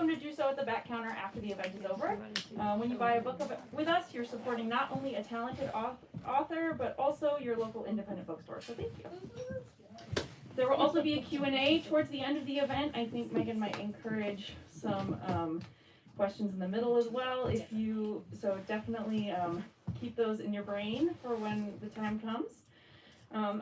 welcome to do so at the back counter after the event is over. When you buy a book with us, you're supporting not only a talented author, but also your local independent bookstore. So thank you. There will also be a Q&A towards the end of the event. I think Megan might encourage some questions in the middle as well. So definitely keep those in your brain for when the time comes.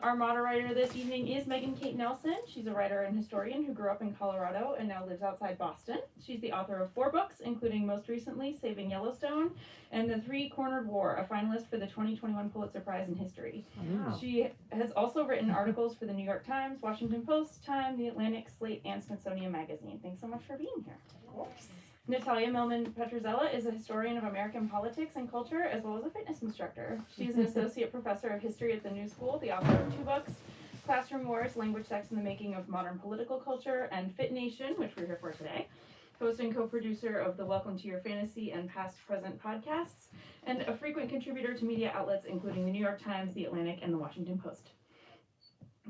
Our moderator this evening is Megan Kate Nelson. She's a writer and historian who grew up in Colorado and now lives outside Boston. She's the author of 4 books, including most recently Saving Yellowstone and The Three-Cornered War, a finalist for the 2021 Pulitzer Prize in History. Wow. She has also written articles for the New York Times, Washington Post, Time, The Atlantic, Slate, and Smithsonian Magazine. Thanks so much for being here. Of course. Natalia Petrzela is a historian of American politics and culture, as well as a fitness instructor. She's an associate professor of history at the New School, the author of 2 books, Classroom Wars, Language, Sex, and the Making of Modern Political Culture, and Fit Nation, which we're here for today. Host and co-producer of the Welcome to Your Fantasy and Past Present podcasts, and a frequent contributor to media outlets including the New York Times, The Atlantic, and the Washington Post.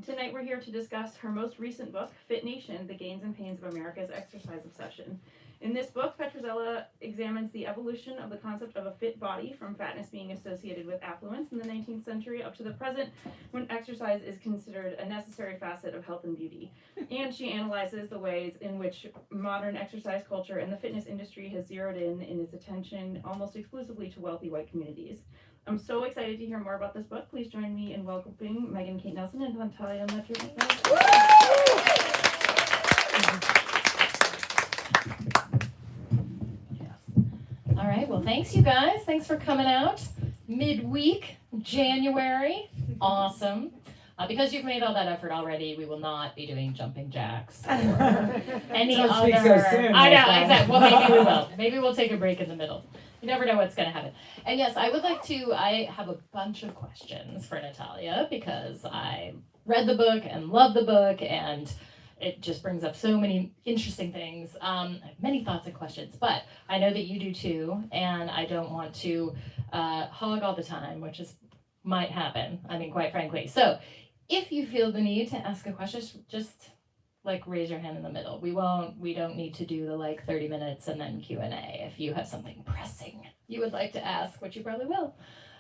Tonight we're here to discuss her most recent book, Fit Nation, The Gains and Pains of America's Exercise Obsession. In this book, Petrzela examines the evolution of the concept of a fit body from fatness being associated with affluence in the 19th century up to the present, when exercise is considered a necessary facet of health and beauty. And she analyzes the ways in which modern exercise culture and the fitness industry has zeroed in its attention almost exclusively to wealthy white communities. I'm so excited to hear more about this book. Please join me in welcoming Megan Kate Nelson and Natalia Petrzela. All right, well, thanks, you guys. Thanks for coming out. Midweek, January. Awesome. Because you've made all that effort already, we will not be doing jumping jacks or any Don't other. speak so soon, I know, exactly. Well, maybe we will. Maybe we'll take a break in the middle. You never know what's going to happen. And yes, I have a bunch of questions for Natalia because I read the book and love the book, and it just brings up so many interesting things. I have many thoughts and questions, but I know that you do too, and I don't want to hog all the time, which might happen, I mean, quite frankly. So if you feel the need to ask a question, just like raise your hand in the middle. We don't need to do the 30 minutes and then Q&A. If you have something pressing you would like to ask, which you probably will,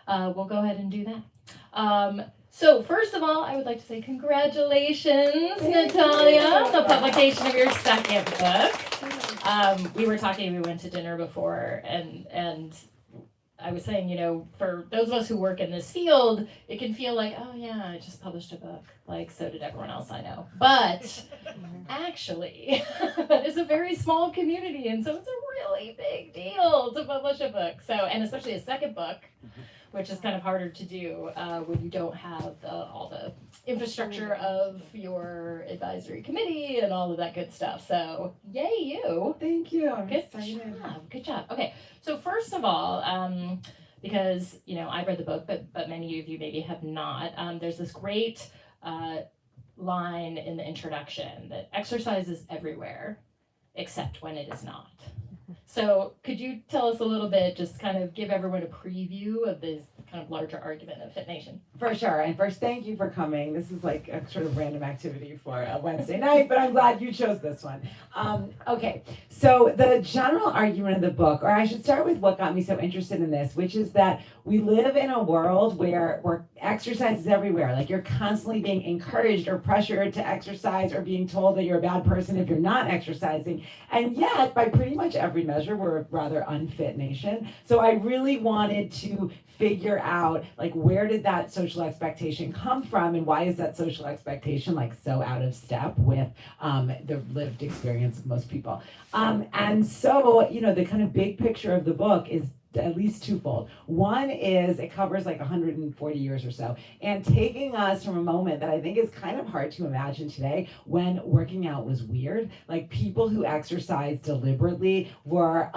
we'll go ahead and do that. So first of all, I would like to say congratulations, Natalia, on the publication of your second book. We were talking, we went to dinner before, and I was saying, for those of us who work in this field, it can feel like, oh yeah, I just published a book, so did everyone else I know. But actually, that is a very small community, and so it's a really big deal to publish a book. So, and especially a second book, which is kind of harder to do when you don't have all the infrastructure of your advisory committee and all of that good stuff. So, yay you. Thank you. I'm Good excited. job. Good job. Okay, so first of all, because, I've read the book, but many of you maybe have not, there's this great line in the introduction that exercise is everywhere, except when it is not. So could you tell us a little bit, just kind of give everyone a preview of this kind of larger argument of Fit Nation? For sure. And first, thank you for coming. This is like a sort of random activity for a Wednesday night, but I'm glad you chose this one. Okay, so the general argument of the book, or I should start with what got me so interested in this, which is that we live in a world where exercise is everywhere. Like, you're constantly being encouraged or pressured to exercise, or being told that you're a bad person if you're not exercising. And yet, by pretty much every measure, we're a rather unfit nation. So I really wanted to figure out, where did that social expectation come from, and why is that social expectation so out of step with the lived experience of most people. And so, the kind of big picture of the book is at least twofold. One is it covers 140 years or so, and taking us from a moment that I think is kind of hard to imagine today, when working out was weird. People who exercise deliberately were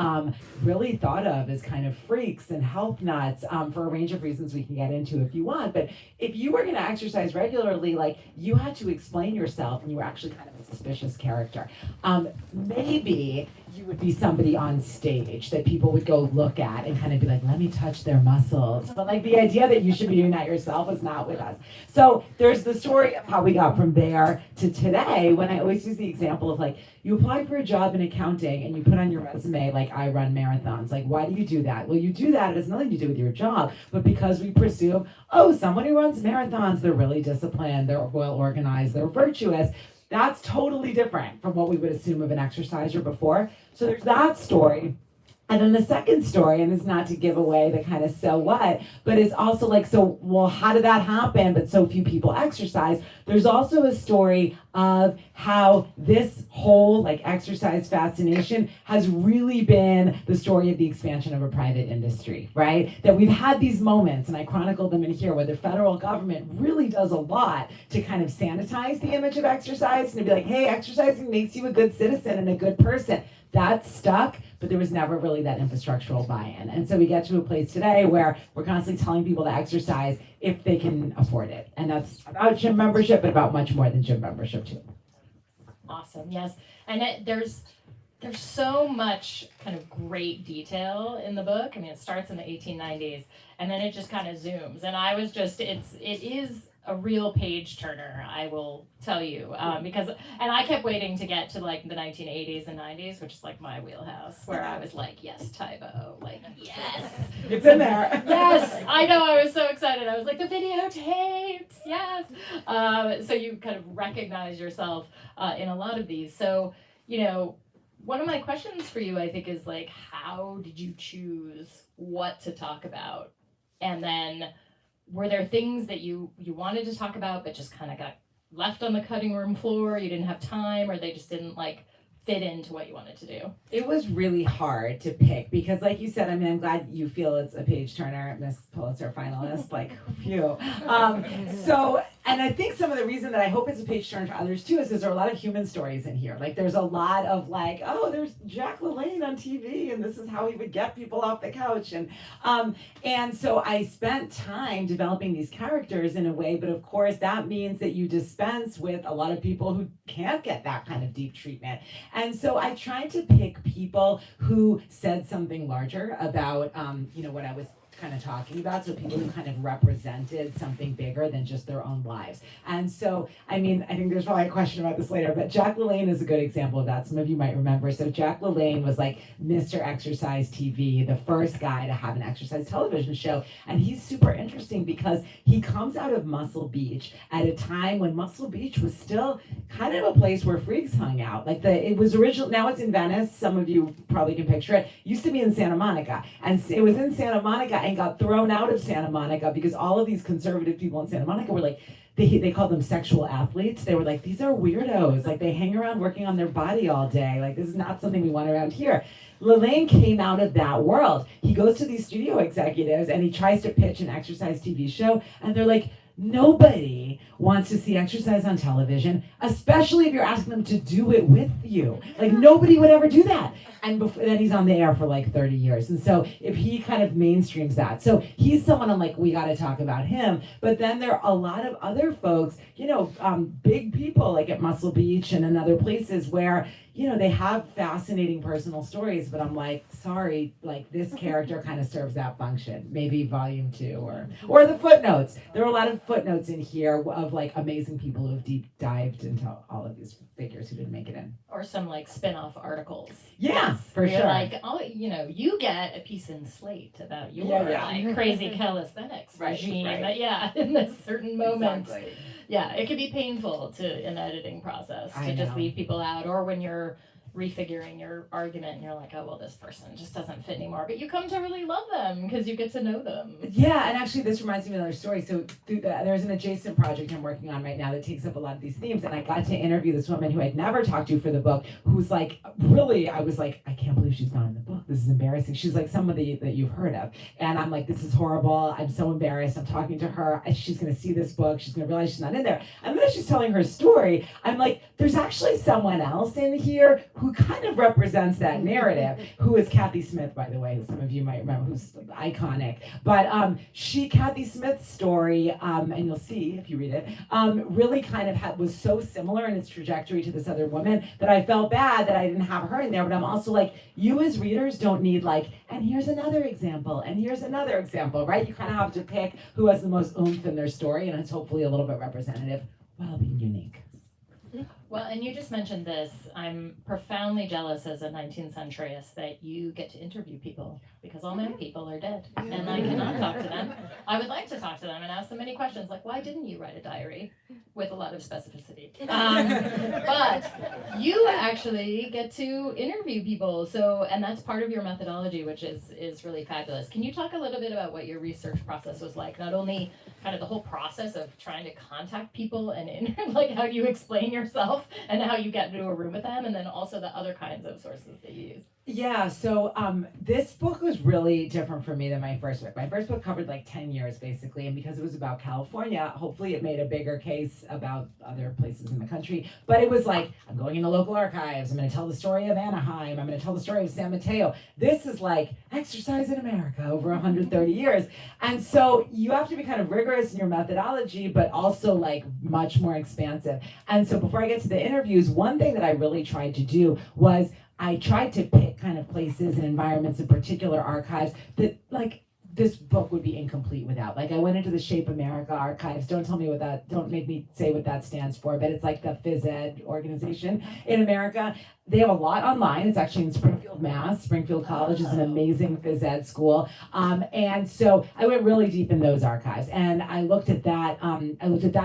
really thought of as kind of freaks and health nuts for a range of reasons we can get into if you want. But if you were going to exercise regularly, you had to explain yourself, and you were actually kind of a suspicious character. Maybe you would be somebody on stage that people would go look at and kind of be like, let me touch their muscles. But like the idea that you should be doing that yourself was not with us. So there's the story of how we got from there to today, when I always use the example of like, you apply for a job in accounting and you put on your resume, like, I run marathons. Like, why do you do that? Well, you do that, it has nothing to do with your job, but because we presume, oh, someone who runs marathons, they're really disciplined, they're well organized, they're virtuous. That's totally different from what we would assume of an exerciser before. So there's that story. And then the second story, and it's not to give away the kind of so what, but it's also like, so, well, how did that happen? But so few people exercise. There's also a story of how this whole like exercise fascination has really been the story of the expansion of a private industry, right? That we've had these moments, and I chronicled them in here, where the federal government really does a lot to kind of sanitize the image of exercise and to be like, hey, exercising makes you a good citizen and a good person. That stuck, but there was never really that infrastructural buy-in. And so we get to a place today where we're constantly telling people to exercise if they can afford it. And that's about gym membership, but about much more than gym membership too. Awesome, yes. And there's so much kind of great detail in the book. I mean, it starts in the 1890s, and then it just kind of zooms. And I was just, it is a real page turner, I will tell you, because, and I kept waiting to get to like the 1980s and 90s, which is like my wheelhouse, where I was like, yes, Tybo, like, yes. It's in there. Yes, I know, I was so excited. I was like, the videotapes, yes. So you kind of recognize yourself in a lot of these. So, you know, one of my questions for you, I think, is like, how did you choose what to talk about? And then, were there things that you wanted to talk about but just kind of got left on the cutting room floor, you didn't have time, or they just didn't like fit into what you wanted to do? It was really hard to pick because, like you said, I mean, I'm glad you feel it's a page turner, Miss Pulitzer finalist, like, phew. So, and I think some of the reason that I hope it's a page turner to others too is because there are a lot of human stories in here. Like, there's a lot of like, oh, there's Jack LaLanne on TV, and this is how he would get people off the couch, and so I spent time developing these characters in a way, but of course that means that you dispense with a lot of people who can't get that kind of deep treatment. And so I tried to pick people who said something larger about, what I was kind of talking about, so people who kind of represented something bigger than just their own lives. And so, I mean, I think there's probably a question about this later, but Jack LaLanne is a good example of that. Some of you might remember. So Jack LaLanne was like Mr. Exercise TV, the first guy to have an exercise television show. And he's super interesting because he comes out of Muscle Beach at a time when Muscle Beach was still kind of a place where freaks hung out. Like it was original, now it's in Venice. Some of you probably can picture it. Used to be in Santa Monica. And it was in Santa Monica and got thrown out of Santa Monica because all of these conservative people in Santa Monica were like, they called them sexual athletes. They were like, these are weirdos. Like, they hang around working on their body all day. Like, this is not something we want around here. LaLanne came out of that world. He goes to these studio executives and he tries to pitch an exercise TV show, and they're like, nobody wants to see exercise on television, especially if you're asking them to do it with you. Like, nobody would ever do that. And then he's on the air for like 30 years. And so if he kind of mainstreams that. So he's someone I'm like, we got to talk about him. But then there are a lot of other folks, big people like at Muscle Beach and in other places where, they have fascinating personal stories, but I'm like, sorry, like this character kind of serves that function. Maybe volume 2 or the footnotes. There are a lot of footnotes in here of like amazing people who have deep dived into all of these figures who didn't make it in. Or some like spin-off articles. Yeah, for sure. Like, you get a piece in Slate about your like crazy calisthenics regime. Right. In this certain moment. Exactly. Yeah, it can be painful to an editing process to just leave people out, or when you're refiguring your argument and you're like, oh, well, this person just doesn't fit anymore, but you come to really love them because you get to know them. Yeah, and actually this reminds me of another story. So there's an adjacent project I'm working on right now that takes up a lot of these themes, and I got to interview this woman who I'd never talked to for the book, who's like, really, I was like, I can't believe she's not in the book. this is embarrassing. She's like somebody that you've heard of. And I'm like, this is horrible. I'm so embarrassed. I'm talking to her. And she's going to see this book. She's going to realize she's not in there. And then as she's telling her story, I'm like, there's actually someone else in here who kind of represents that narrative, who is Kathy Smith, by the way. Some of you might remember, who's iconic. But Kathy Smith's story, and you'll see if you read it, really kind of was so similar in its trajectory to this other woman that I felt bad that I didn't have her in there. But I'm also like, you as readers don't need like, and here's another example, and here's another example, right? You kind of have to pick who has the most oomph in their story, and it's hopefully a little bit representative while being unique. Well, and you just mentioned this. I'm profoundly jealous as a 19th centuryist that you get to interview people because all my people are dead and I cannot talk to them. I would like to talk to them and ask them many questions like, why didn't you write a diary with a lot of specificity? But you actually get to interview people. So, and that's part of your methodology, which is really fabulous. Can you talk a little bit about what your research process was like? Not only kind of the whole process of trying to contact people and like how you explain yourself and how you get into a room with them, and then also the other kinds of sources that you use. Yeah, so this book was really different for me than my first book. My first book covered like 10 years basically, and because it was about California, hopefully it made a bigger case about other places in the country. But it was like, I'm going into local archives, I'm going to tell the story of Anaheim, I'm going to tell the story of San Mateo. This is like exercise in America over 130 years. And so you have to be kind of rigorous in your methodology, but also like much more expansive. And so before I get to the interviews, one thing that I really tried to do was I tried to pick kind of places and environments in particular archives that like this book would be incomplete without. Like I went into the Shape America archives. Don't make me say what that stands for, but it's like the phys ed organization in America. They have a lot online. It's actually in Springfield, Mass. Springfield College is an amazing phys ed school. And so I went really deep in those archives. And I looked at that,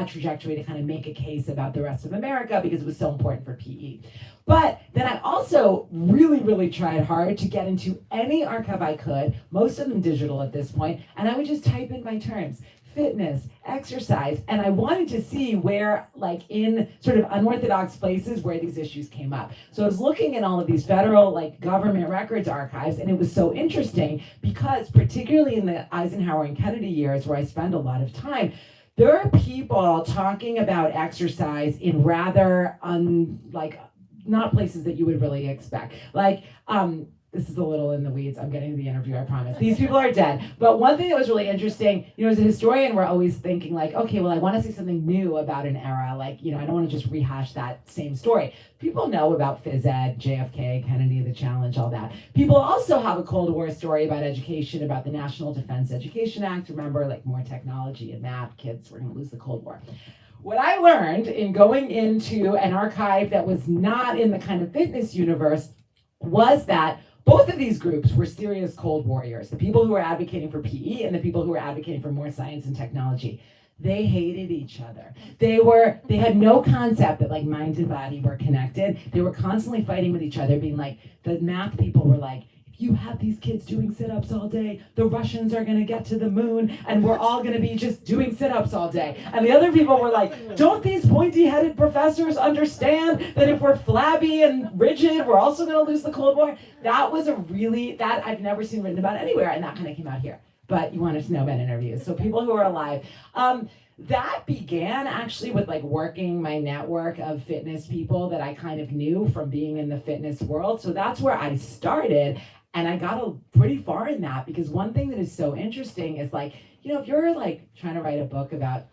trajectory to kind of make a case about the rest of America because it was so important for PE. But then I also really, really tried hard to get into any archive I could, most of them digital at this point, and I would just type in my terms. Fitness, exercise, and I wanted to see where, like in sort of unorthodox places where these issues came up. So I was looking at all of these federal, like government records archives, and it was so interesting because particularly in the Eisenhower and Kennedy years where I spend a lot of time, there are people talking about exercise in rather not places that you would really expect. Like, this is a little in the weeds. I'm getting to the interview, I promise. These people are dead. But one thing that was really interesting, as a historian, we're always thinking like, okay, well, I want to say something new about an era. Like, I don't want to just rehash that same story. People know about phys ed, JFK, Kennedy, the challenge, all that. People also have a Cold War story about education, about the National Defense Education Act. Remember, like more technology and math, kids were going to lose the Cold War. What I learned in going into an archive that was not in the kind of fitness universe was that both of these groups were serious Cold Warriors, the people who were advocating for PE and the people who were advocating for more science and technology. They hated each other. They had no concept that like mind and body were connected. They were constantly fighting with each other, being like, the math people were like, you have these kids doing sit-ups all day, the Russians are gonna get to the moon, and we're all gonna be just doing sit-ups all day. And the other people were like, don't these pointy-headed professors understand that if we're flabby and rigid, we're also gonna lose the Cold War? That was that I've never seen written about anywhere, and that kind of came out here. But you wanted to know about interviews, so people who are alive. That began actually with like working my network of fitness people that I kind of knew from being in the fitness world. So that's where I started. And I got pretty far in that because one thing that is so interesting is like, if you're like trying to write a book about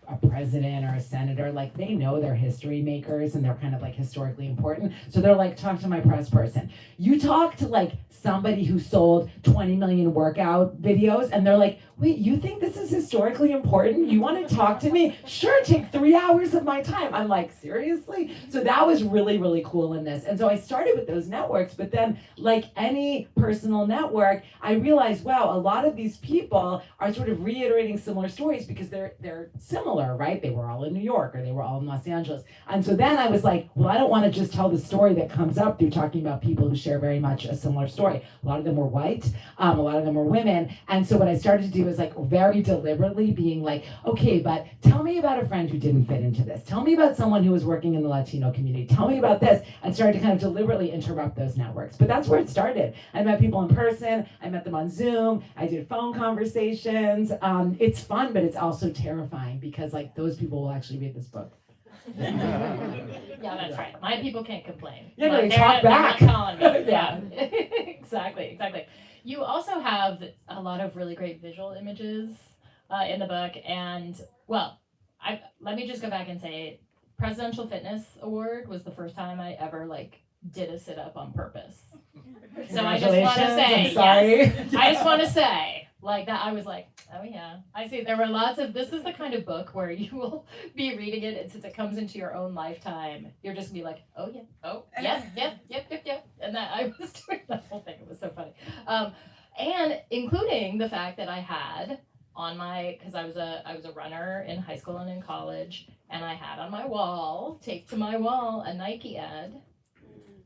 a president or a senator, like they know they're history makers and they're kind of like historically important. So they're like, talk to my press person. You talk to like somebody who sold 20 million workout videos and they're like, wait, you think this is historically important? You want to talk to me? Sure, take 3 hours of my time. I'm like, seriously? So that was really, really cool in this. And so I started with those networks, but then like any personal network, I realized, wow, a lot of these people are sort of reiterating similar stories because they're similar. similar, right? They were all in New York or they were all in Los Angeles. And so then I was like, well, I don't want to just tell the story that comes up through talking about people who share very much a similar story. A lot of them were white, a lot of them were women. And so what I started to do is like very deliberately being like, okay, but tell me about a friend who didn't fit into this. Tell me about someone who was working in the Latino community. Tell me about this. And started to kind of deliberately interrupt those networks. But that's where it started. I met people in person. I met them on Zoom. I did phone conversations. It's fun, but it's also terrifying because like those people will actually read this book. Yeah, that's right. My people can't complain. Yeah, Like, they talk back. They're not calling me. Yeah. Exactly. You also have a lot of really great visual images in the book, and well, let me just go back and say, Presidential Fitness Award was the first time I ever like did a sit up on purpose. So I just want to say, I'm sorry. yes, I just want to say, like that, I was like, oh yeah. I see there were lots of, this is the kind of book where you will be reading it, and since it comes into your own lifetime, you're just gonna be like, oh yeah, oh, yep. And that I was doing the whole thing. It was so funny. And including the fact that I had on my, because I was a runner in high school and in college, and I had on my wall, taped to my wall, a Nike ad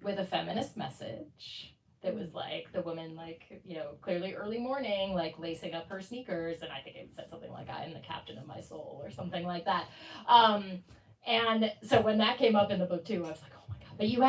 with a feminist message. That was like the woman, like, you know, clearly early morning, like lacing up her sneakers, and I think it said something like, "I am the captain of my soul," or something like that. And so when that came up in the book too, I was like, "Oh my god!" But you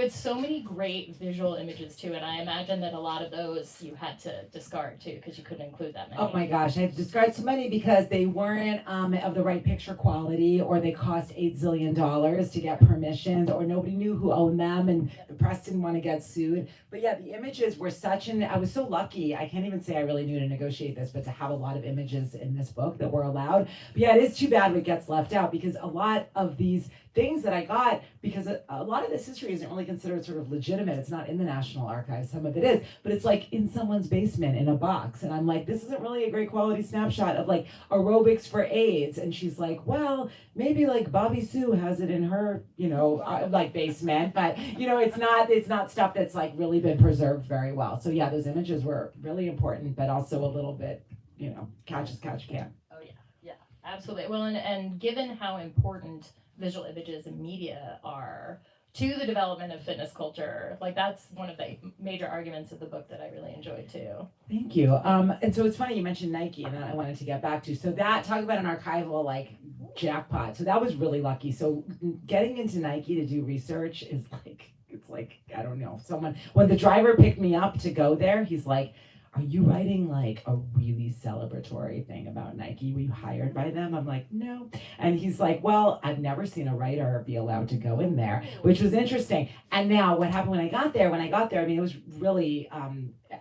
had so many great visual images too, and I imagine that a lot of those you had to discard too because you couldn't include that many. Oh my gosh, I had to discard so many because they weren't of the right picture quality, or they cost $8 zillion to get permissions, or nobody knew who owned them, and the press didn't want to get sued. But yeah, the images were I was so lucky. I can't even say I really knew to negotiate this, but to have a lot of images in this book that were allowed. But yeah, it is too bad what gets left out, because a lot of these things that I got, because a lot of this history isn't really considered sort of legitimate. It's not in the National Archives. Some of it is, but it's like in someone's basement in a box. And I'm like, this isn't really a great quality snapshot of like aerobics for AIDS. And she's like, well, maybe like Bobby Sue has it in her, like basement, but it's not stuff that's like really been preserved very well. So yeah, those images were really important, but also a little bit, catch as catch can. Oh yeah, absolutely. Well, and given how important visual images and media are to the development of fitness culture, like that's one of the major arguments of the book that I really enjoyed too. Thank you. And so it's funny you mentioned Nike, and I wanted to get back to, so that, talk about an archival like jackpot. So that was really lucky. So getting into Nike to do research is like, it's like, I don't know, when the driver picked me up to go there, he's like, are you writing like a really celebratory thing about Nike? Were you hired by them? I'm like, no. And he's like, well, I've never seen a writer be allowed to go in there, which was interesting. And now what happened when I got there, I mean, it was really,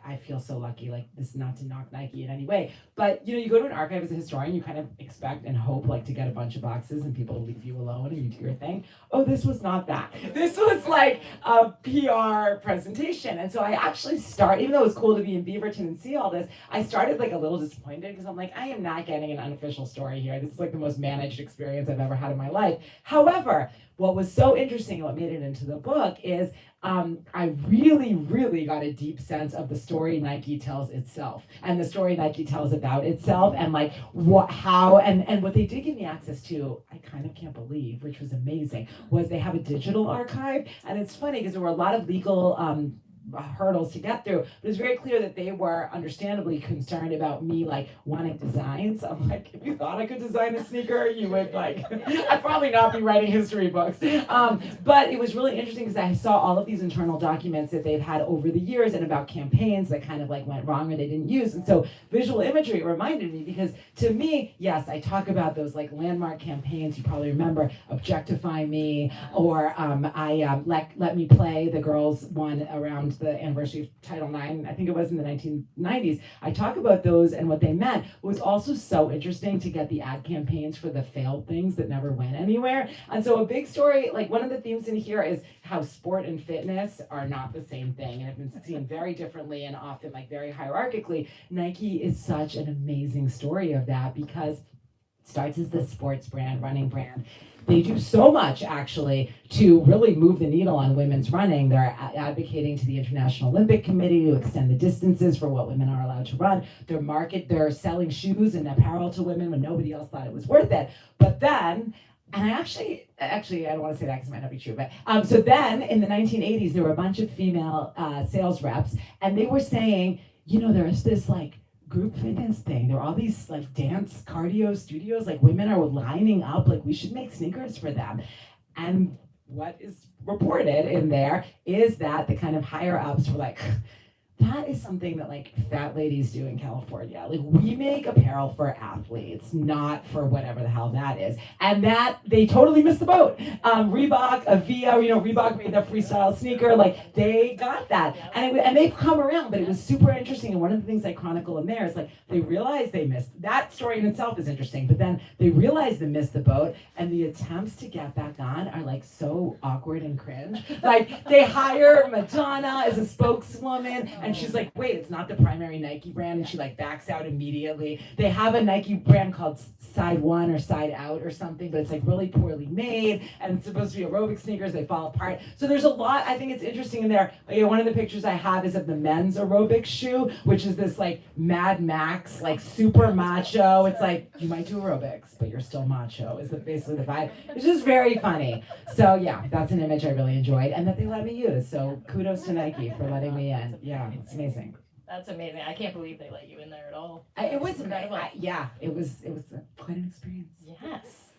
I feel so lucky, like this is not to knock Nike in any way, but you go to an archive as a historian, you kind of expect and hope like to get a bunch of boxes and people leave you alone and you do your thing. Oh, this was not that. This was like a PR presentation. And so I actually even though it was cool to be in Beaverton and see all this, I started like a little disappointed because I'm like, I am not getting an unofficial story here. This is like the most managed experience I've ever had in my life. However, what was so interesting and what made it into the book is I really, really got a deep sense of the story Nike tells itself and the story Nike tells about itself, and like how what they did give me access to, I kind of can't believe, which was amazing, was they have a digital archive. And it's funny because there were a lot of legal hurdles to get through, but it's very clear that they were understandably concerned about me like wanting designs. I'm like, if you thought I could design a sneaker, you would like I'd probably not be writing history books. But it was really interesting because I saw all of these internal documents that they've had over the years and about campaigns that kind of like went wrong or they didn't use. And so visual imagery reminded me, because to me, yes, I talk about those like landmark campaigns. You probably remember Objectify Me, or Let Me Play, the girls one around the anniversary of Title IX, I think it was in the 1990s. I talk about those and what they meant. It was also so interesting to get the ad campaigns for the failed things that never went anywhere. And so a big story, like one of the themes in here is how sport and fitness are not the same thing and have been seen very differently and often like very hierarchically. Nike is such an amazing story of that, because starts as this sports brand, running brand. They do so much actually to really move the needle on women's running. They're advocating to the International Olympic Committee to extend the distances for what women are allowed to run. They're selling shoes and apparel to women when nobody else thought it was worth it. But then, and I actually, I don't want to say that because it might not be true, but so then in the 1980s, there were a bunch of female sales reps, and they were saying, there's this like group fitness thing. There are all these like dance cardio studios, like women are lining up, like we should make sneakers for them. And what is reported in there is that the kind of higher ups were like, that is something that like fat ladies do in California. Like we make apparel for athletes, not for whatever the hell that is. And that they totally missed the boat. Reebok, Avia, Reebok made the freestyle sneaker. Like they got that, and they've come around. But it was super interesting. And one of the things I chronicle in there is like they realized they missed. That story in itself is interesting. But then they realized they missed the boat, and the attempts to get back on are like so awkward and cringe. Like they hire Madonna as a spokeswoman. And she's like, wait, it's not the primary Nike brand. And she like backs out immediately. They have a Nike brand called Side One or Side Out or something, but it's like really poorly made. And it's supposed to be aerobic sneakers. They fall apart. So there's a lot. I think it's interesting in there. One of the pictures I have is of the men's aerobic shoe, which is this like Mad Max, like super macho. It's like, you might do aerobics, but you're still macho is basically the vibe. It's just very funny. So yeah, that's an image I really enjoyed and that they let me use. So kudos to Nike for letting me in. Yeah. It's amazing. That's amazing. I can't believe they let you in there at all. It was incredible. It was quite an experience. Yes.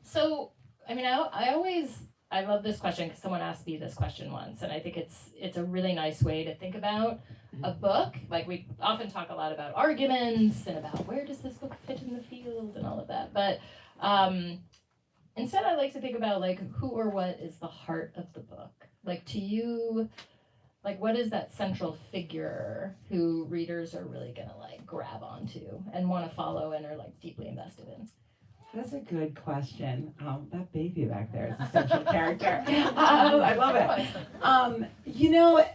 So, I mean, I love this question because someone asked me this question once, and I think it's a really nice way to think about a book. Like we often talk a lot about arguments and about where does this book fit in the field and all of that, but instead I like to think about like who or what is the heart of the book. Like to you, like what is that central figure who readers are really gonna like grab onto and want to follow and are like deeply invested in? That's a good question. That baby back there is a central character. I love it.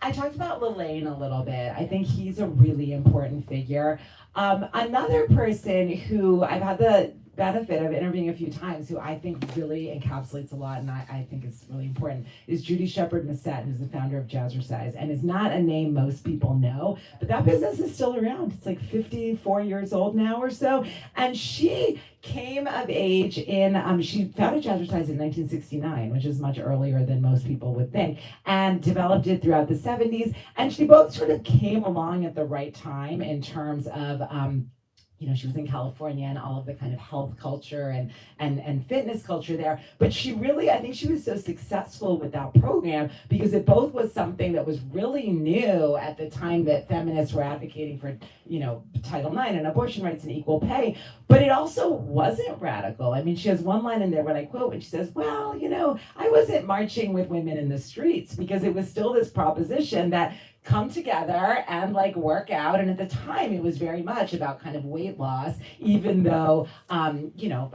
I talked about Lelaine a little bit. I think he's a really important figure. Another person who I've had the benefit of interviewing a few times, who I think really encapsulates a lot, and I think is really important, is Judy Shepard Massett, who's the founder of Jazzercise, and is not a name most people know, but that business is still around. It's like 54 years old now or so, and she came of age she founded Jazzercise in 1969, which is much earlier than most people would think, and developed it throughout the 70s, and she both sort of came along at the right time in terms of she was in California and all of the kind of health culture and fitness culture there. But she really, I think she was so successful with that program because it both was something that was really new at the time that feminists were advocating for, Title IX and abortion rights and equal pay. But it also wasn't radical. I mean, she has one line in there when I quote, and she says, well, I wasn't marching with women in the streets because it was still this proposition that come together and like work out. And at the time it was very much about kind of weight loss, even though, I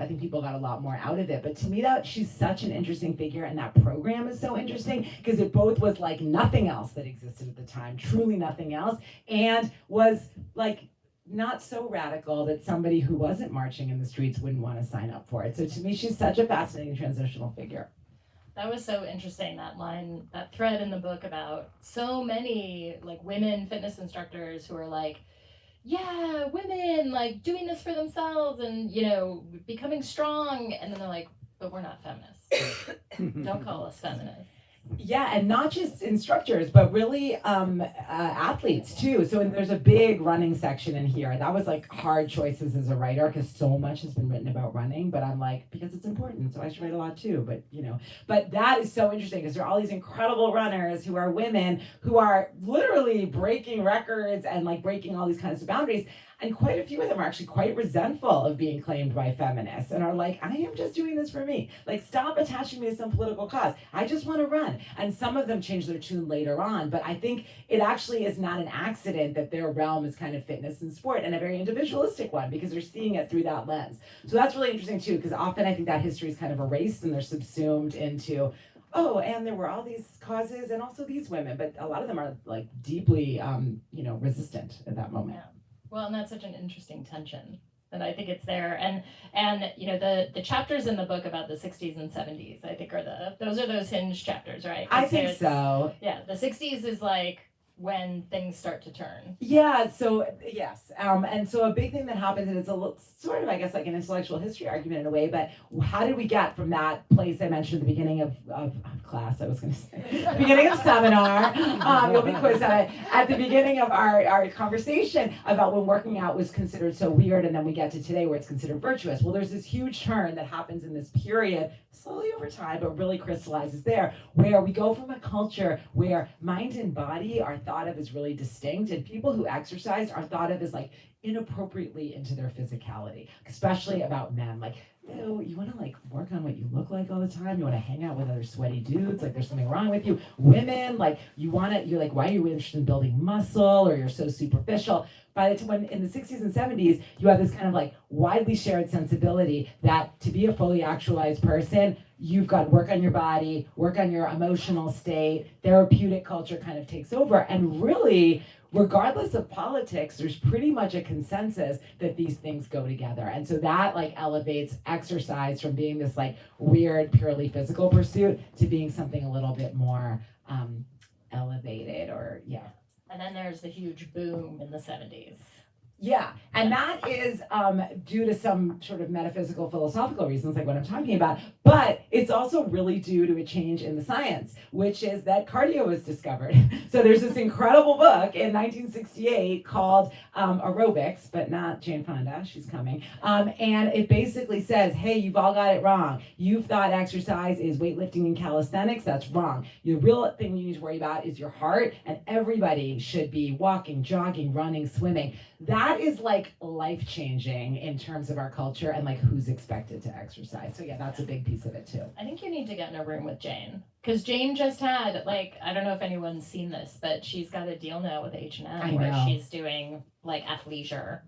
think people got a lot more out of it. But to me, she's such an interesting figure. And that program is so interesting because it both was like nothing else that existed at the time, truly nothing else, and was like not so radical that somebody who wasn't marching in the streets wouldn't want to sign up for it. So to me, she's such a fascinating transitional figure. That was so interesting, that line, that thread in the book about so many like women fitness instructors who are like, yeah, women like doing this for themselves and, becoming strong. And then they're like, but we're not feminists. Don't call us feminists. Yeah, and not just instructors, but really athletes too. So there's a big running section in here. That was like hard choices as a writer because so much has been written about running. But I'm like, because it's important, so I should write a lot too. But that is so interesting because there are all these incredible runners who are women who are literally breaking records and like breaking all these kinds of boundaries. And quite a few of them are actually quite resentful of being claimed by feminists and are like, I am just doing this for me. Like, stop attaching me to some political cause. I just want to run. And some of them change their tune later on. But I think it actually is not an accident that their realm is kind of fitness and sport, and a very individualistic one because they're seeing it through that lens. So that's really interesting too, because often I think that history is kind of erased and they're subsumed into, oh, and there were all these causes and also these women. But a lot of them are like deeply, resistant at that moment. Yeah. Well, and that's such an interesting tension And I think it's there. And you know, the chapters in the book about the 60s and 70s, I think those are those hinge chapters, right? I think so. Yeah, the 60s is like when things start to turn. Yeah, so yes. And so a big thing that happens, and it's sort of, I guess, like an intellectual history argument in a way, but how did we get from that place I mentioned at the beginning of class, I was going to say, beginning of seminar, you'll be quizzed on it, at the beginning of our conversation about when working out was considered so weird, and then we get to today where it's considered virtuous. Well, there's this huge turn that happens in this period, slowly over time, but really crystallizes there, where we go from a culture where mind and body are thought of as really distinct, and people who exercise are thought of as like inappropriately into their physicality, especially about men. Like, ew, you want to like work on what you look like all the time. You want to hang out with other sweaty dudes. Like, there's something wrong with you. Women, like, you're like, why are you interested in building muscle, or you're so superficial? By the time when in the 60s and 70s, you have this kind of like widely shared sensibility that to be a fully actualized person, you've got to work on your body, work on your emotional state. Therapeutic culture kind of takes over. And really, regardless of politics, there's pretty much a consensus that these things go together. And so that like elevates exercise from being this like weird, purely physical pursuit to being something a little bit more elevated, or yeah. And then there's the huge boom in the 70s. Yeah, and that is due to some sort of metaphysical, philosophical reasons, like what I'm talking about, but it's also really due to a change in the science, which is that cardio was discovered. So there's this incredible book in 1968 called Aerobics, but not Jane Fonda, she's coming, and it basically says, hey, you've all got it wrong. You've thought exercise is weightlifting and calisthenics, that's wrong. The real thing you need to worry about is your heart, and everybody should be walking, jogging, running, swimming. That is like life-changing in terms of our culture and like who's expected to exercise. So yeah, that's a big piece of it too. I think you need to get in a room with Jane, because Jane just had, like, I don't know if anyone's seen this, but she's got a deal now with H&M where she's doing like athleisure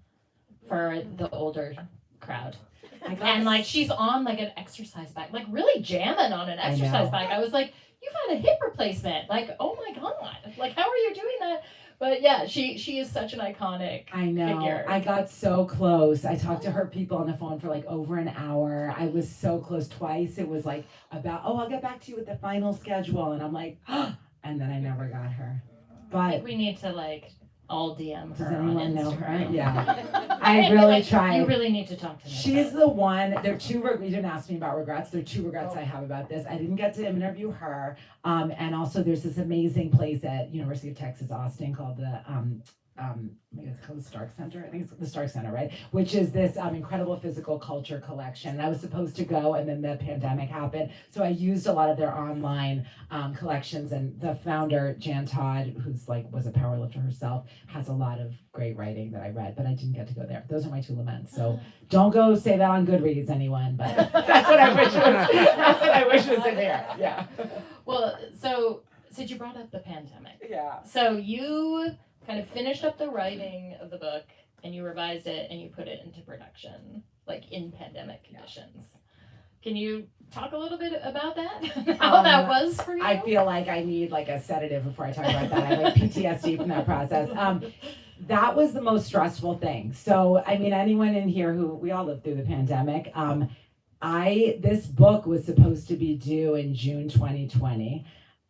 for the older crowd. And like she's on like an exercise bike, like really jamming on an exercise bike. I was like, you've had a hip replacement. Like, oh my God. Like, how are you doing that? But yeah, she is such an iconic figure. I got so close. I talked to her people on the phone for like over an hour. I was so close twice. It was like about, I'll get back to you with the final schedule. And I'm like, and then I never got her. But I think we need to like all DM her. Does anyone on know her? Instagram. Yeah. I really tried. You really need to talk to me. She's the one. There are two. You didn't ask me about regrets. There are two regrets I have about this. I didn't get to interview her. And also, there's this amazing place at University of Texas Austin called the it's called the Stark Center. I think it's the Stark Center, right? Which is this incredible physical culture collection. And I was supposed to go, and then the pandemic happened. So I used a lot of their online collections. And the founder, Jan Todd, who's like was a powerlifter herself, has a lot of great writing that I read, but I didn't get to go there. Those are my two laments. So don't go say that on Goodreads, anyone. But that's what I wish was. That's what I wish was in there. Yeah. Well, so since you brought up the pandemic, yeah. So you kind of finished up the writing of the book and you revised it and you put it into production, like in pandemic conditions. Can you talk a little bit about that? How that was for you? I feel like I need like a sedative before I talk about that. I have like PTSD from that process. That was the most stressful thing. So, I mean, anyone in here who, we all lived through the pandemic, this book was supposed to be due in June 2020.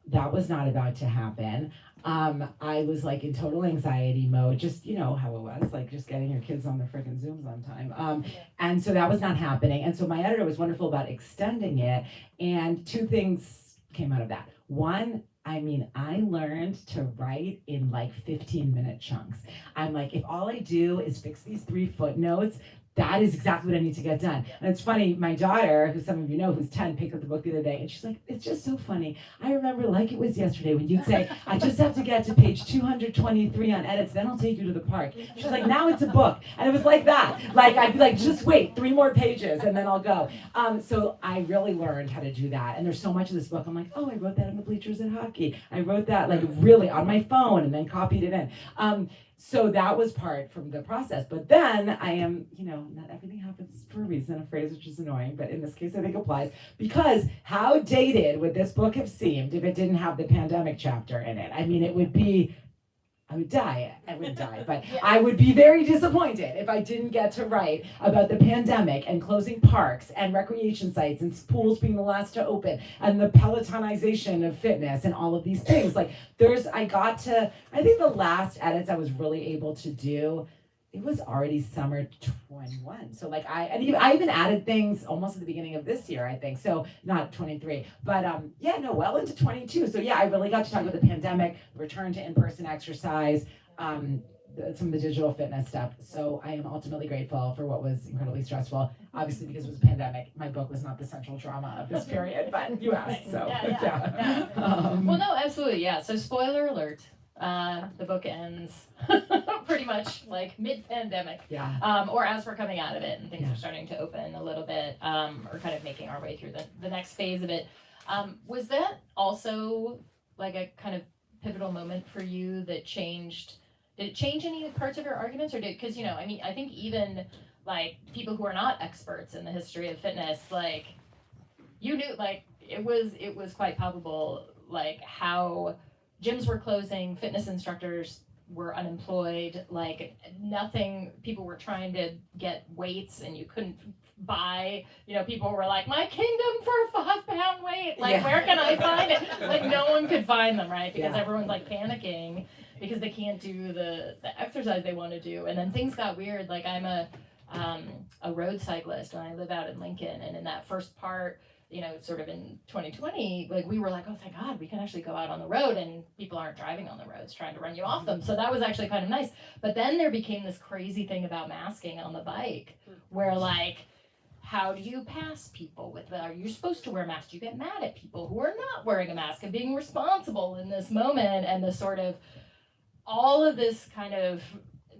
That was not about to happen. I was like in total anxiety mode, just, you know how it was, like just getting your kids on their freaking Zooms on time. And so that was not happening. And so my editor was wonderful about extending it. And two things came out of that. One, I mean, I learned to write in like 15-minute chunks. I'm like, if all I do is fix these 3 footnotes, that is exactly what I need to get done. And it's funny, my daughter, who some of you know, who's 10, picked up the book the other day, and she's like, it's just so funny. I remember like it was yesterday when you'd say, I just have to get to page 223 on edits, then I'll take you to the park. She's like, now it's a book. And it was like that. Like, I'd be like, just wait, 3 more pages, and then I'll go. So I really learned how to do that. And there's so much of this book, I'm like, I wrote that in the bleachers at hockey. I wrote that like really on my phone and then copied it in. So that was part from the process. But then I am, not everything happens for a reason, a phrase which is annoying, but in this case I think applies. Because how dated would this book have seemed if it didn't have the pandemic chapter in it? I mean, it would be I would die. I wouldn't die, but Yeah. I would be very disappointed if I didn't get to write about the pandemic and closing parks and recreation sites and pools being the last to open and the Pelotonization of fitness and all of these things. Like I think the last edits I was really able to do, it was already summer 21. So like I even added things almost at the beginning of this year, I think. So not 23, but well into 22. So yeah, I really got to talk about the pandemic, return to in-person exercise, some of the digital fitness stuff. So I am ultimately grateful for what was incredibly stressful. Obviously, because it was a pandemic, my book was not the central drama of this period, but you asked, so Yeah. Well, no, absolutely, yeah. So spoiler alert. The book ends pretty much like mid-pandemic, or as we're coming out of it and things are starting to open a little bit, or kind of making our way through the next phase of it. Was that also like a kind of pivotal moment for you that changed? Did it change any parts of your arguments, or because I think even like people who are not experts in the history of fitness, like you knew, like it was quite palpable, like how gyms were closing, fitness instructors were unemployed, like nothing, people were trying to get weights and you couldn't buy, people were like, my kingdom for a 5-pound weight, like where can I find it? Like no one could find them, right? Because everyone's like panicking because they can't do the exercise they want to do. And then things got weird. Like I'm a road cyclist and I live out in Lincoln, and in that first part, sort of in 2020, like we were like, oh, thank God, we can actually go out on the road and people aren't driving on the roads trying to run you off them. So that was actually kind of nice. But then there became this crazy thing about masking on the bike where like, how do you pass people are you supposed to wear masks? Do you get mad at people who are not wearing a mask and being responsible in this moment? And the sort of, all of this kind of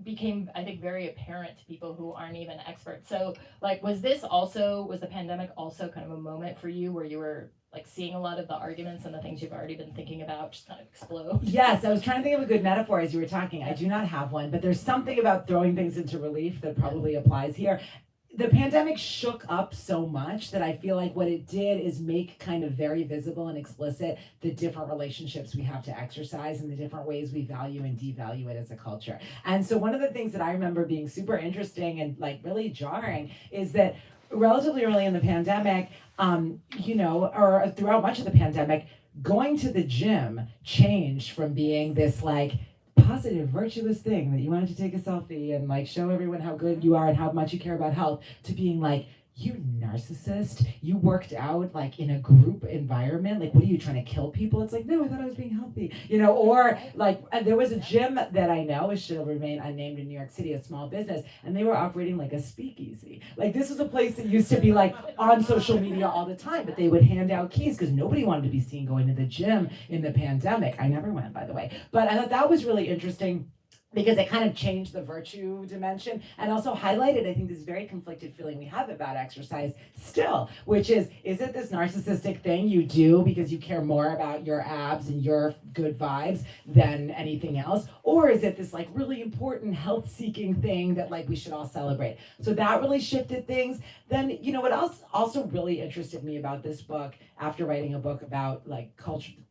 became, I think, very apparent to people who aren't even experts. So like, was the pandemic also kind of a moment for you where you were like seeing a lot of the arguments and the things you've already been thinking about just kind of explode? Yes, I was trying to think of a good metaphor as you were talking. I do not have one, but there's something about throwing things into relief that probably applies here. The pandemic shook up so much that I feel like what it did is make kind of very visible and explicit the different relationships we have to exercise and the different ways we value and devalue it as a culture. And so one of the things that I remember being super interesting and like really jarring is that relatively early in the pandemic, or throughout much of the pandemic, going to the gym changed from being this like positive, virtuous thing that you wanted to take a selfie and like show everyone how good you are and how much you care about health, to being like, you narcissist, you worked out like in a group environment, like what are you trying to kill people? It's like, no, I thought I was being healthy, or like there was a gym that I know, it should remain unnamed in New York City, a small business, and they were operating like a speakeasy. Like this was a place that used to be like on social media all the time, but they would hand out keys because nobody wanted to be seen going to the gym in the pandemic. I never went, by the way, but I thought that was really interesting, because it kind of changed the virtue dimension and also highlighted, I think, this very conflicted feeling we have about exercise still, which is it this narcissistic thing you do because you care more about your abs and your good vibes than anything else? Or is it this like really important health-seeking thing that like we should all celebrate? So that really shifted things. Then, what else also really interested me about this book after writing a book about like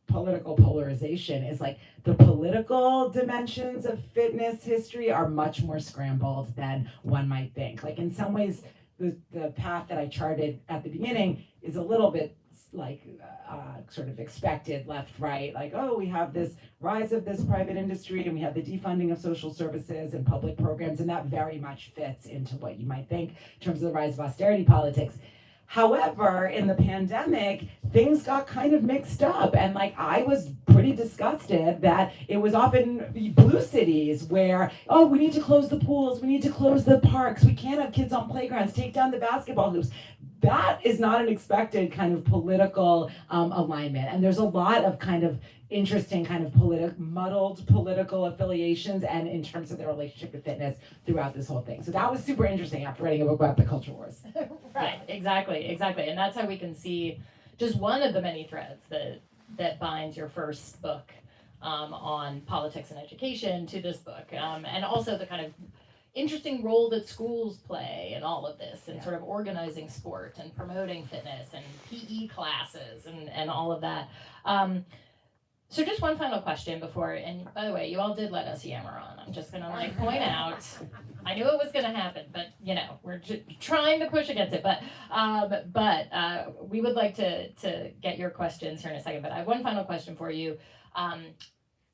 political polarization is like the political dimensions of fitness history are much more scrambled than one might think. Like in some ways, the path that I charted at the beginning is a little bit like sort of expected, left, right, like, oh, we have this rise of this private industry and we have the defunding of social services and public programs, and that very much fits into what you might think in terms of the rise of austerity politics. However, in the pandemic, things got kind of mixed up, and like I was pretty disgusted that it was often blue cities where, oh, we need to close the pools, we need to close the parks, we can't have kids on playgrounds, take down the basketball hoops. That is not an expected kind of political alignment, and there's a lot of kind of interesting kind of muddled political affiliations and in terms of their relationship with fitness throughout this whole thing. So that was super interesting after writing a book about the culture wars. Right, exactly. And that's how we can see just one of the many threads that binds your first book on politics and education to this book, and also the kind of interesting role that schools play in all of this, and sort of organizing sport and promoting fitness and PE classes and all of that. So just one final question before, and by the way, you all did let us yammer on. I'm just gonna like point out, I knew it was gonna happen, but you know, we're trying to push against it. But we would like to get your questions here in a second. But I have one final question for you.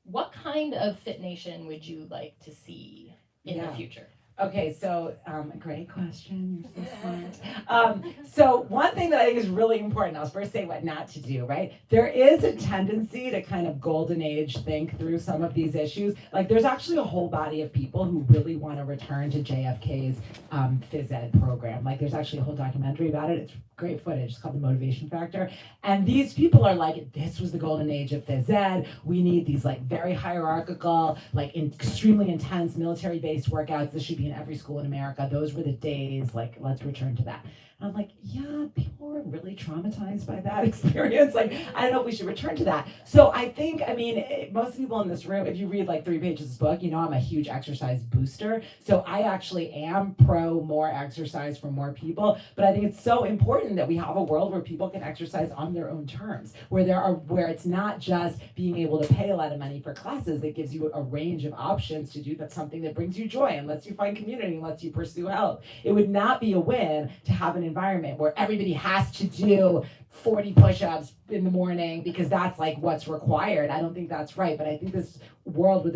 What kind of Fit Nation would you like to see in the future? Okay, so great question. You're so smart. So one thing that I think is really important, I'll first say what not to do, right? There is a tendency to kind of golden age think through some of these issues. Like there's actually a whole body of people who really want to return to JFK's phys ed program. Like there's actually a whole documentary about it. It's great footage. It's called The Motivation Factor. And these people are like, this was the golden age of phys ed. We need these like very hierarchical, like extremely intense military-based workouts. This should be in every school in America. Those were the days. Like, let's return to that. And I'm like, yeah, people were really traumatized by that experience. Like, I don't know if we should return to that. So I think, I mean, most people in this room, if you read like 3 pages of this book, you know I'm a huge exercise booster. So I actually am pro more exercise for more people. But I think it's so important that we have a world where people can exercise on their own terms, where it's not just being able to pay a lot of money for classes that gives you a range of options to do that's something that brings you joy and lets you find community and lets you pursue health. It would not be a win to have an environment where everybody has to do 40 push-ups in the morning because that's like what's required. I don't think that's right, but I think this world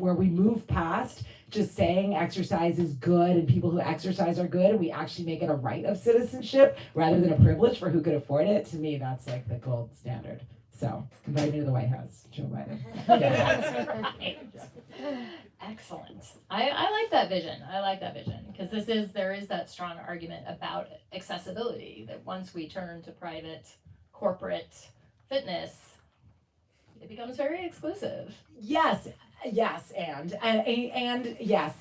where we move past just saying exercise is good and people who exercise are good and we actually make it a right of citizenship rather than a privilege for who could afford it, to me that's like the gold standard. So invite me to the White House, Joe Biden. Excellent. I like that vision. I like that vision because there is that strong argument about accessibility that once we turn to private corporate fitness, it becomes very exclusive. Yes, and yes,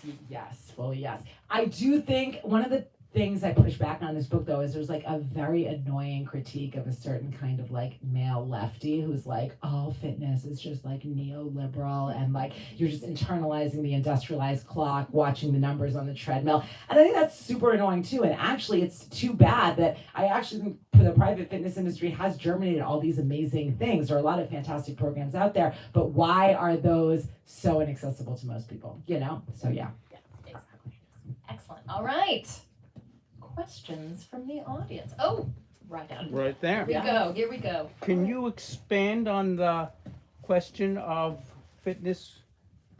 fully yes. I do think one of the things I push back on this book though is there's like a very annoying critique of a certain kind of like male lefty who's like, oh, fitness is just like neoliberal and like you're just internalizing the industrialized clock, watching the numbers on the treadmill. And I think that's super annoying too. And actually it's too bad that I actually think the private fitness industry has germinated all these amazing things. There are a lot of fantastic programs out there, but why are those so inaccessible to most people, you know? So yeah. Yeah, exactly. Excellent. All right. Questions from the audience. Oh, right down. Right there. Here we go. Can you expand on the question of fitness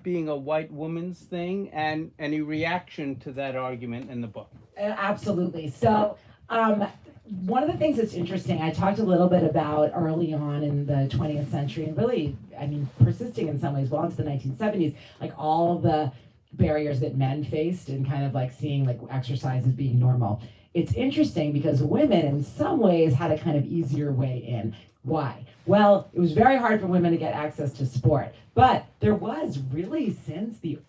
being a white woman's thing and any reaction to that argument in the book? Absolutely. So one of the things that's interesting, I talked a little bit about early on in the 20th century and really, I mean, persisting in some ways well into the 1970s, like all of the barriers that men faced and kind of like seeing like exercise as being normal. It's interesting because women in some ways had a kind of easier way in. Why? Well, it was very hard for women to get access to sport, but there was really since the